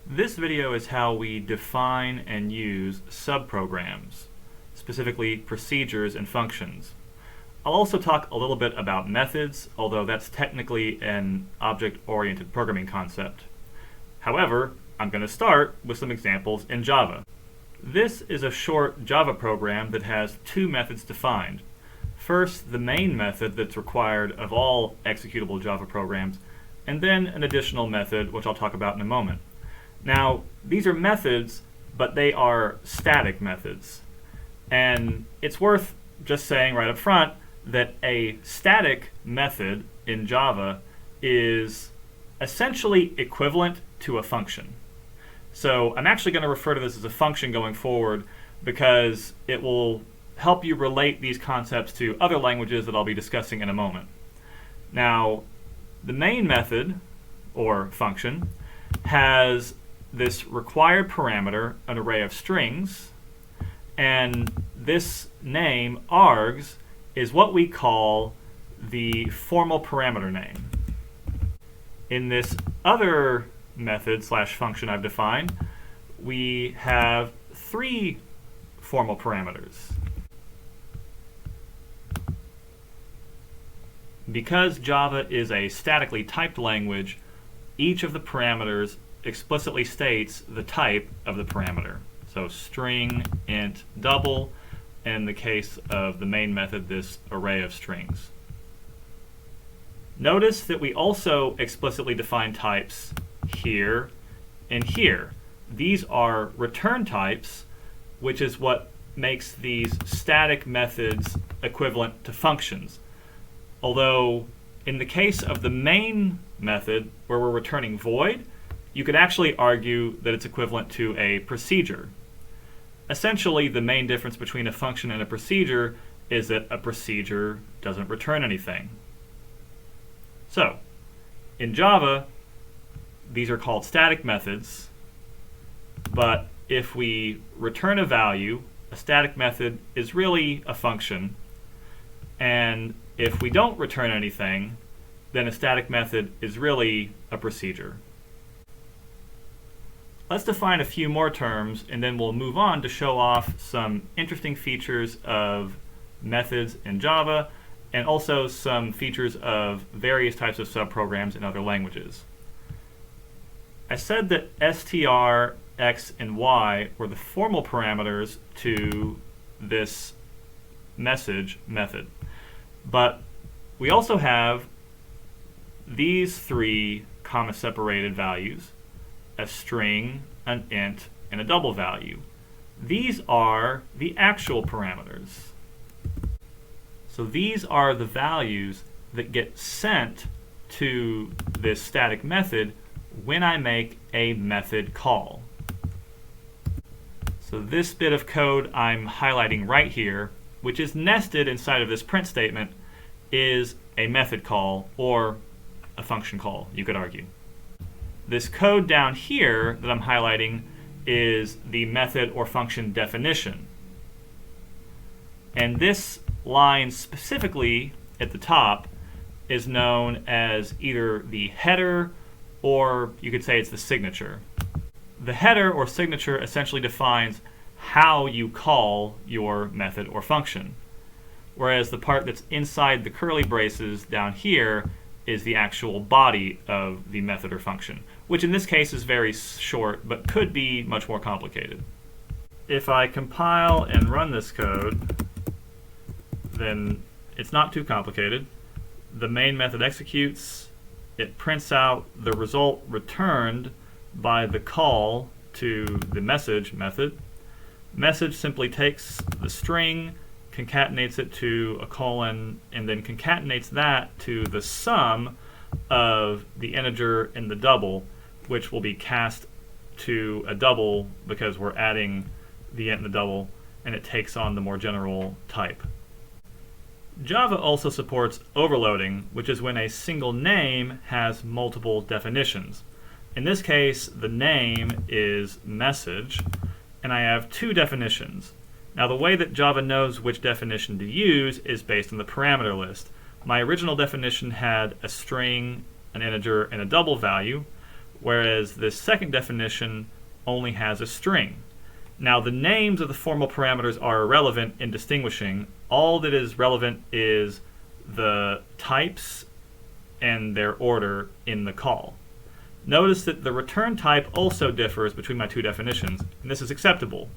This video is how we define and use subprograms, specifically procedures and functions. I'll also talk a little bit about methods, although that's technically an object-oriented programming concept. However, I'm going to start with some examples in Java. This is a short Java program that has two methods defined. First, the main method that's required of all executable Java programs, and then an additional method, which I'll talk about in a moment. Now, these are methods, but they are static methods. And it's worth just saying right up front that a static method in Java is essentially equivalent to a function. So I'm actually going to refer to this as a function going forward because it will help you relate these concepts to other languages that I'll be discussing in a moment. Now, the main method, or function, has this required parameter, an array of strings, and this name, args, is what we call the formal parameter name. In this other method slash function I've defined, we have three formal parameters. Because Java is a statically typed language, each of the parameters explicitly states the type of the parameter. So string, int, double, and in the case of the main method, this array of strings. Notice that we also explicitly define types here and here. These are return types, which is what makes these static methods equivalent to functions. Although in the case of the main method, where we're returning void, you could actually argue that it's equivalent to a procedure. Essentially, the main difference between a function and a procedure is that a procedure doesn't return anything. So, in Java, these are called static methods, but if we return a value, a static method is really a function, and if we don't return anything, then a static method is really a procedure. Let's define a few more terms, and then we'll move on to show off some interesting features of methods in Java, and also some features of various types of subprograms in other languages. I said that str, x, and y were the formal parameters to this message method. But we also have these three comma-separated values, a string, an int, and a double value. These are the actual parameters. So these are the values that get sent to this static method when I make a method call. So this bit of code I'm highlighting right here, which is nested inside of this print statement, is a method call, or a function call, you could argue. This code down here that I'm highlighting is the method or function definition. And this line specifically at the top is known as either the header, or you could say it's the signature. The header or signature essentially defines how you call your method or function, whereas the part that's inside the curly braces down here is the actual body of the method or function, which in this case is very short but could be much more complicated. If I compile and run this code, then it's not too complicated. The main method executes, it prints out the result returned by the call to the message method. Message simply takes the string, concatenates it to a colon, and then concatenates that to the sum of the integer and the double, which will be cast to a double because we're adding the int and the double, and it takes on the more general type. Java also supports overloading, which is when a single name has multiple definitions. In this case, the name is message, and I have two definitions. Now, the way that Java knows which definition to use is based on the parameter list. My original definition had a string, an integer, and a double value, whereas this second definition only has a string. Now, the names of the formal parameters are irrelevant in distinguishing. All that is relevant is the types and their order in the call. Notice that the return type also differs between my two definitions, and this is acceptable.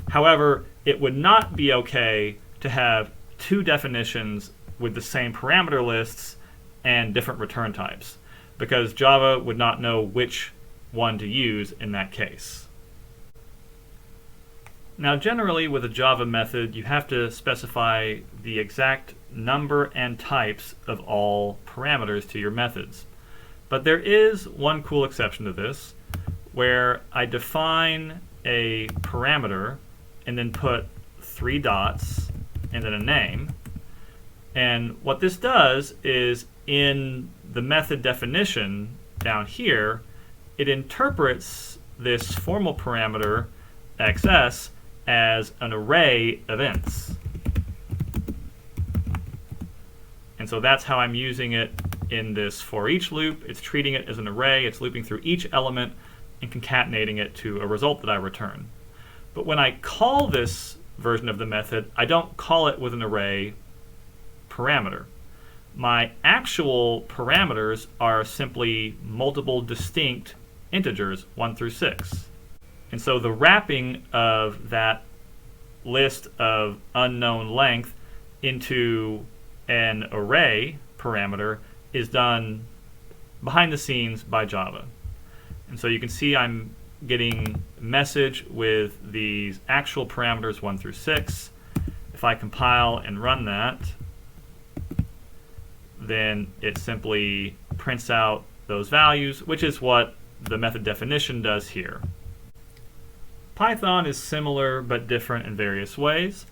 However, it would not be okay to have two definitions with the same parameter lists and different return types, because Java would not know which one to use in that case. Now, generally with a Java method, you have to specify the exact number and types of all parameters to your methods. But there is one cool exception to this, where I define a parameter and then put 3 dots and then a name. And what this does is, in the method definition down here, it interprets this formal parameter xs as an array of ints. And so that's how I'm using it in this for each loop. It's treating it as an array, it's looping through each element and concatenating it to a result that I return. But when I call this version of the method, I don't call it with an array parameter. My actual parameters are simply multiple distinct integers, 1 through 6. And so the wrapping of that list of unknown length into an array parameter is done behind the scenes by Java. And so you can see I'm getting message with these actual parameters 1 through 6. If I compile and run that, then it simply prints out those values, which is what the method definition does here. Python is similar but different in various ways.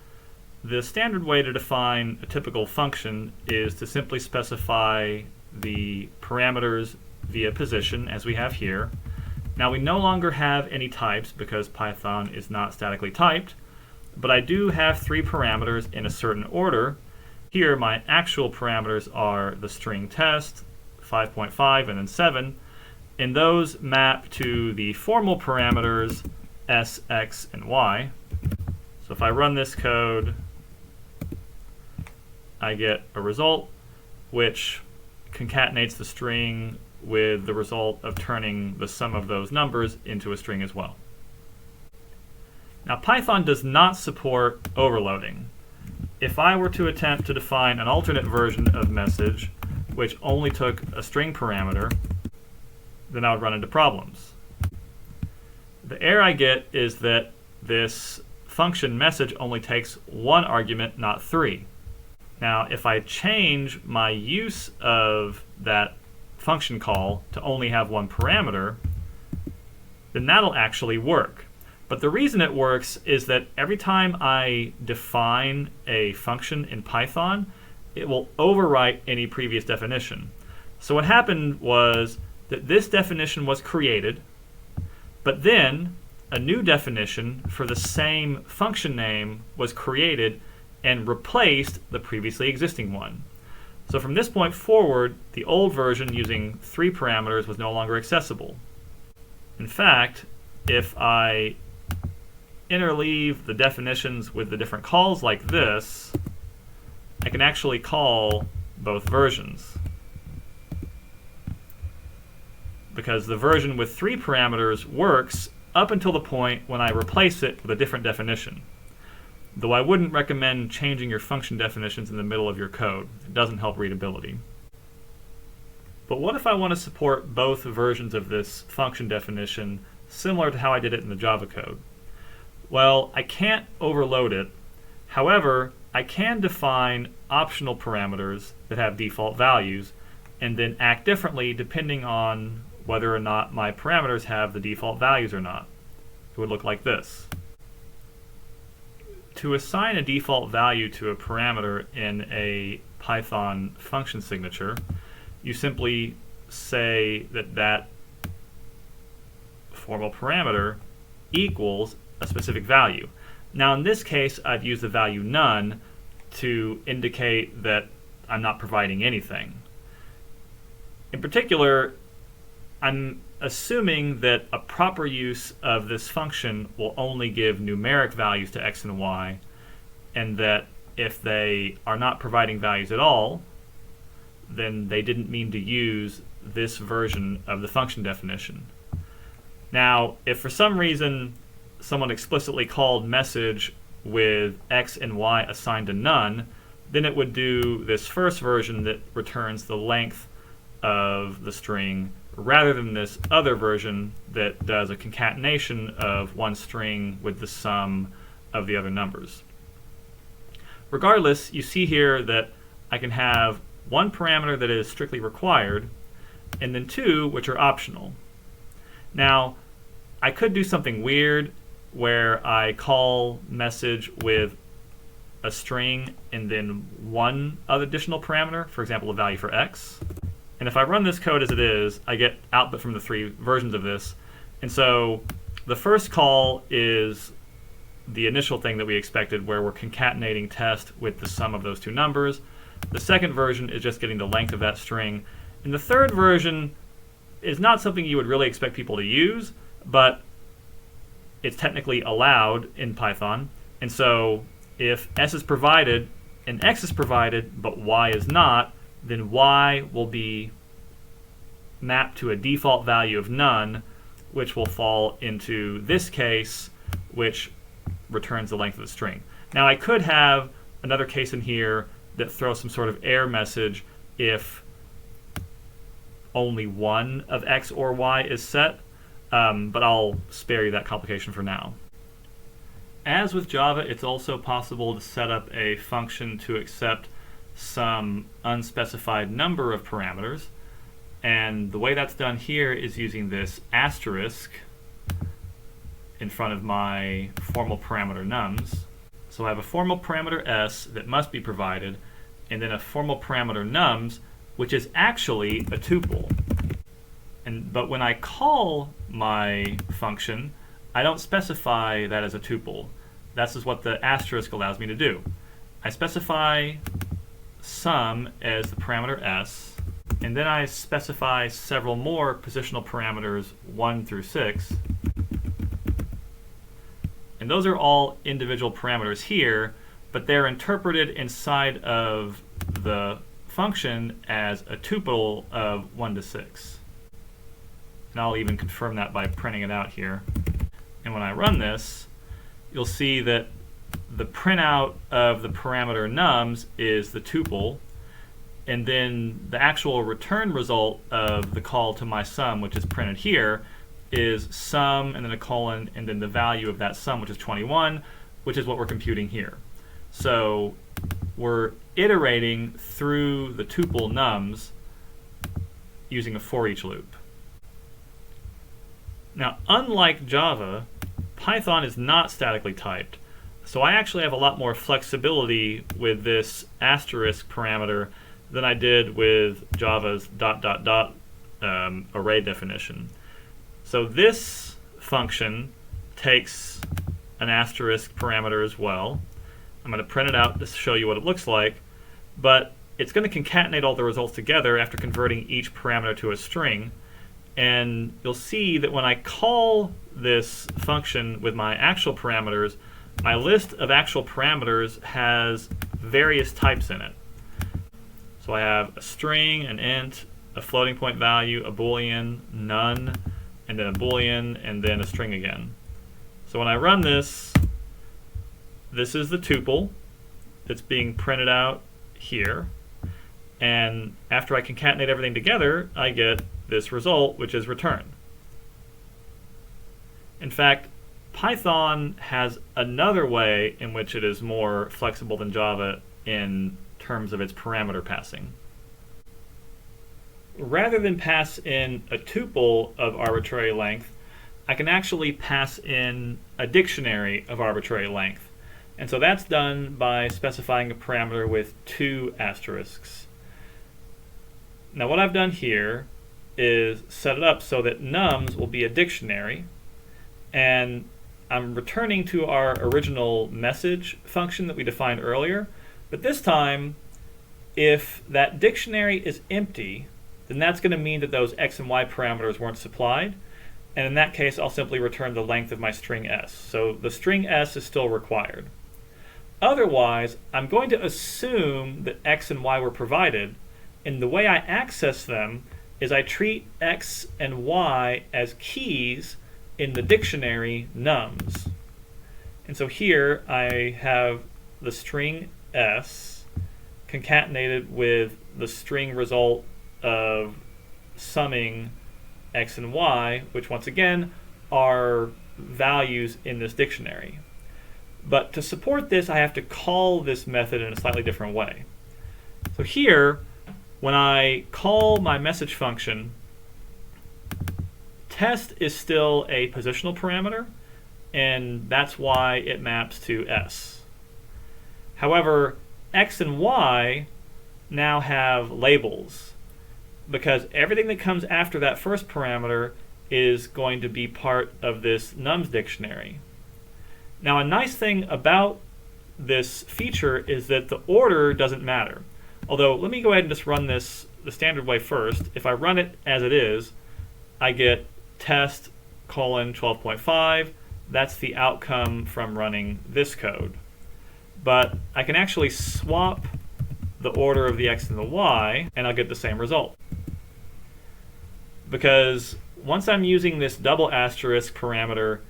The standard way to define a typical function is to simply specify the parameters via position, as we have here. Now, we no longer have any types because Python is not statically typed, but I do have 3 parameters in a certain order. Here, my actual parameters are the string test, 5.5, and then 7, and those map to the formal parameters s, x, and y. So if I run this code, I get a result which concatenates the string with the result of turning the sum of those numbers into a string as well. Now, Python does not support overloading. If I were to attempt to define an alternate version of message which only took a string parameter, then I would run into problems. The error I get is that this function message only takes 1 argument, not 3. Now, if I change my use of that function call to only have 1 parameter, then that'll actually work. But the reason it works is that every time I define a function in Python, it will overwrite any previous definition. So what happened was that this definition was created, but then a new definition for the same function name was created and replaced the previously existing one. So from this point forward, the old version using 3 parameters was no longer accessible. In fact, if I interleave the definitions with the different calls like this, I can actually call both versions. Because the version with 3 parameters works up until the point when I replace it with a different definition. Though I wouldn't recommend changing your function definitions in the middle of your code. It doesn't help readability. But what if I want to support both versions of this function definition, similar to how I did it in the Java code? Well, I can't overload it. However, I can define optional parameters that have default values and then act differently depending on whether or not my parameters have the default values or not. It would look like this. To assign a default value to a parameter in a Python function signature, you simply say that that formal parameter equals a specific value. Now in this case, I've used the value none to indicate that I'm not providing anything. In particular, I'm assuming that a proper use of this function will only give numeric values to x and y, and that if they are not providing values at all, then they didn't mean to use this version of the function definition. Now, if for some reason someone explicitly called message with x and y assigned to none, then it would do this first version that returns the length of the string rather than this other version that does a concatenation of one string with the sum of the other numbers. Regardless, you see here that I can have one parameter that is strictly required and then two which are optional. Now, I could do something weird where I call message with a string and then one additional parameter, for example, a value for x. And if I run this code as it is, I get output from the three versions of this. And so the first call is the initial thing that we expected, where we're concatenating test with the sum of those two numbers. The second version is just getting the length of that string. And the third version is not something you would really expect people to use, but it's technically allowed in Python. And so if s is provided and x is provided, but y is not, then y will be mapped to a default value of none, which will fall into this case, which returns the length of the string. Now, I could have another case in here that throws some sort of error message if only one of x or y is set, but I'll spare you that complication for now. As with Java, it's also possible to set up a function to accept some unspecified number of parameters, and the way that's done here is using this asterisk in front of my formal parameter nums. So I have a formal parameter s that must be provided, and then a formal parameter nums, which is actually a tuple. But when I call my function, I don't specify that as a tuple. That's just what the asterisk allows me to do. I specify sum as the parameter s, and then I specify several more positional parameters 1 through 6. And those are all individual parameters here, but they're interpreted inside of the function as a tuple of 1 to 6. And I'll even confirm that by printing it out here. And when I run this, you'll see that the printout of the parameter nums is the tuple, and then the actual return result of the call to my sum, which is printed here, is sum and then a colon and then the value of that sum, which is 21, which is what we're computing here. So we're iterating through the tuple nums using a for each loop. Now, unlike Java, Python is not statically typed, so I actually have a lot more flexibility with this asterisk parameter than I did with Java's ... array definition. So this function takes an asterisk parameter as well. I'm going to print it out to show you what it looks like, but it's going to concatenate all the results together after converting each parameter to a string. And you'll see that when I call this function with my actual parameters, my list of actual parameters has various types in it. So I have a string, an int, a floating point value, a boolean, none, and then a boolean, and then a string again. So when I run this, this is the tuple that's being printed out here. And after I concatenate everything together, I get this result, which is return. In fact, Python has another way in which it is more flexible than Java in terms of its parameter passing. Rather than pass in a tuple of arbitrary length, I can actually pass in a dictionary of arbitrary length. And so that's done by specifying a parameter with 2 asterisks. Now what I've done here is set it up so that nums will be a dictionary, and I'm returning to our original message function that we defined earlier, but this time if that dictionary is empty, then that's going to mean that those x and y parameters weren't supplied. And in that case, I'll simply return the length of my string s. So the string s is still required. Otherwise, I'm going to assume that x and y were provided, and the way I access them is I treat x and y as keys in the dictionary nums. And so here I have the string s concatenated with the string result of summing x and y, which once again are values in this dictionary. But to support this, I have to call this method in a slightly different way. So here, when I call my message function, test is still a positional parameter, and that's why it maps to s. However, x and y now have labels, because everything that comes after that first parameter is going to be part of this nums dictionary. Now, a nice thing about this feature is that the order doesn't matter. Although, let me go ahead and just run this the standard way first. If I run it as it is, I get test colon 12.5. That's the outcome from running this code. But I can actually swap the order of the x and the y, and I'll get the same result. Because once I'm using this double asterisk parameter,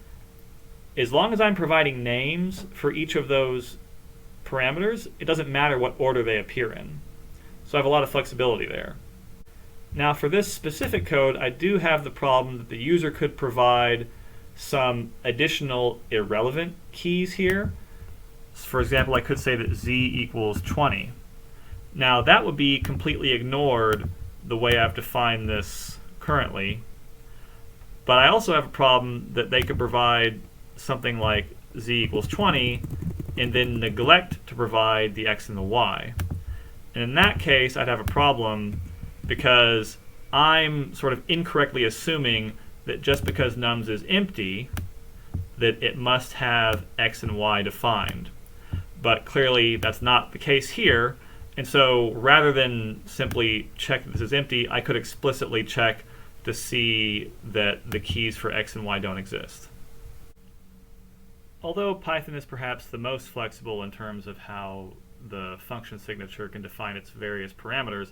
as long as I'm providing names for each of those parameters, it doesn't matter what order they appear in. So I have a lot of flexibility there. Now for this specific code, I do have the problem that the user could provide some additional irrelevant keys here. For example, I could say that z equals 20. Now that would be completely ignored the way I've defined this currently. But I also have a problem that they could provide something like z equals 20 and then neglect to provide the x and the y. And in that case, I'd have a problem because I'm sort of incorrectly assuming that just because nums is empty, that it must have x and y defined. But clearly that's not the case here. And so rather than simply check that this is empty, I could explicitly check to see that the keys for x and y don't exist. Although Python is perhaps the most flexible in terms of how the function signature can define its various parameters,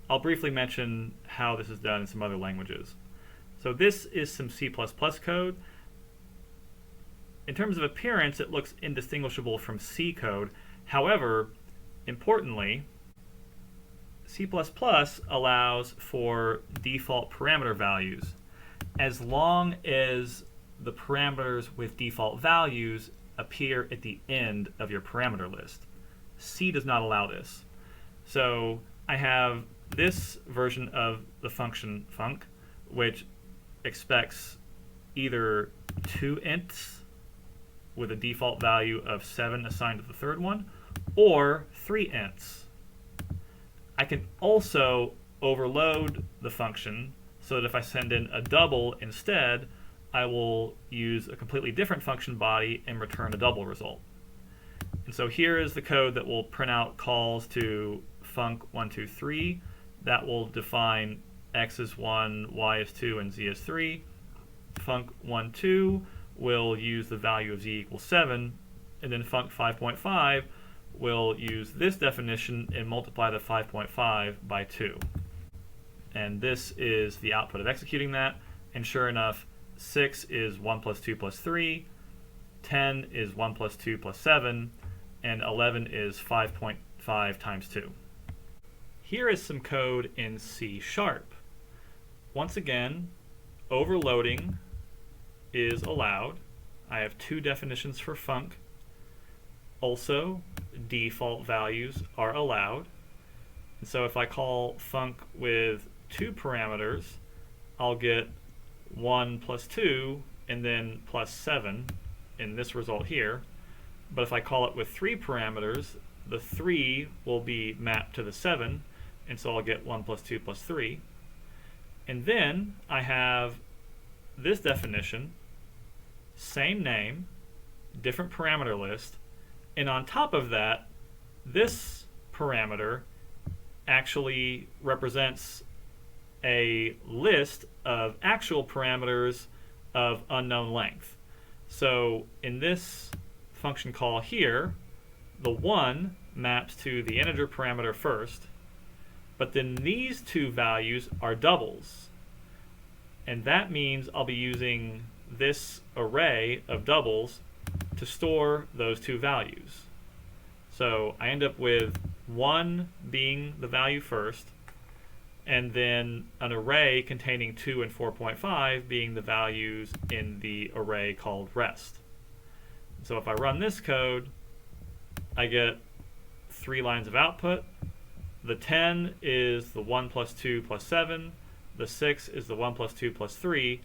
I'll briefly mention how this is done in some other languages. So this is some C++ code. In terms of appearance, it looks indistinguishable from C code. However, importantly, C++ allows for default parameter values as long as the parameters with default values appear at the end of your parameter list. C does not allow this. So I have this version of the function func, which expects either 2 ints with a default value of 7 assigned to the third one, or 3 ints. I can also overload the function so that if I send in a double instead, I will use a completely different function body and return a double result. And so here is the code that will print out calls to func123. That will define x is 1, y is 2, and z is 3. Func12 will use the value of z equals 7, and then func5.5 will use this definition and multiply the 5.5 by 2. And this is the output of executing that, and sure enough, 6 is 1 plus 2 plus 3, 10 is 1 plus 2 plus 7, and 11 is 5.5 times 2. Here is some code in C#. Once again, overloading is allowed. I have 2 definitions for func. Also, default values are allowed. And so if I call func with 2 parameters, I'll get 1 plus 2 and then plus 7 in this result here. But if I call it with 3 parameters, the 3 will be mapped to the 7, and so I'll get 1 plus 2 plus 3. And then I have this definition, same name, different parameter list, and on top of that, this parameter actually represents a list of actual parameters of unknown length. So in this function call here, the 1 maps to the integer parameter first, but then these two values are doubles. And that means I'll be using this array of doubles to store those two values. So I end up with 1 being the value first, and then an array containing 2 and 4.5 being the values in the array called rest. So if I run this code, I get 3 lines of output. The 10 is the 1 plus 2 plus 7. The 6 is the 1 plus 2 plus 3.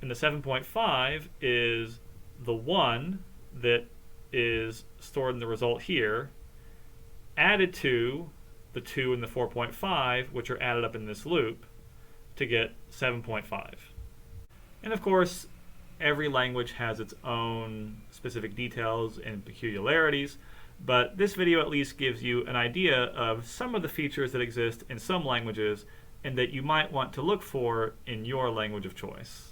And the 7.5 is the 1 that is stored in the result here, added to the 2 and the 4.5, which are added up in this loop, to get 7.5. And of course, every language has its own specific details and peculiarities, but this video at least gives you an idea of some of the features that exist in some languages and that you might want to look for in your language of choice.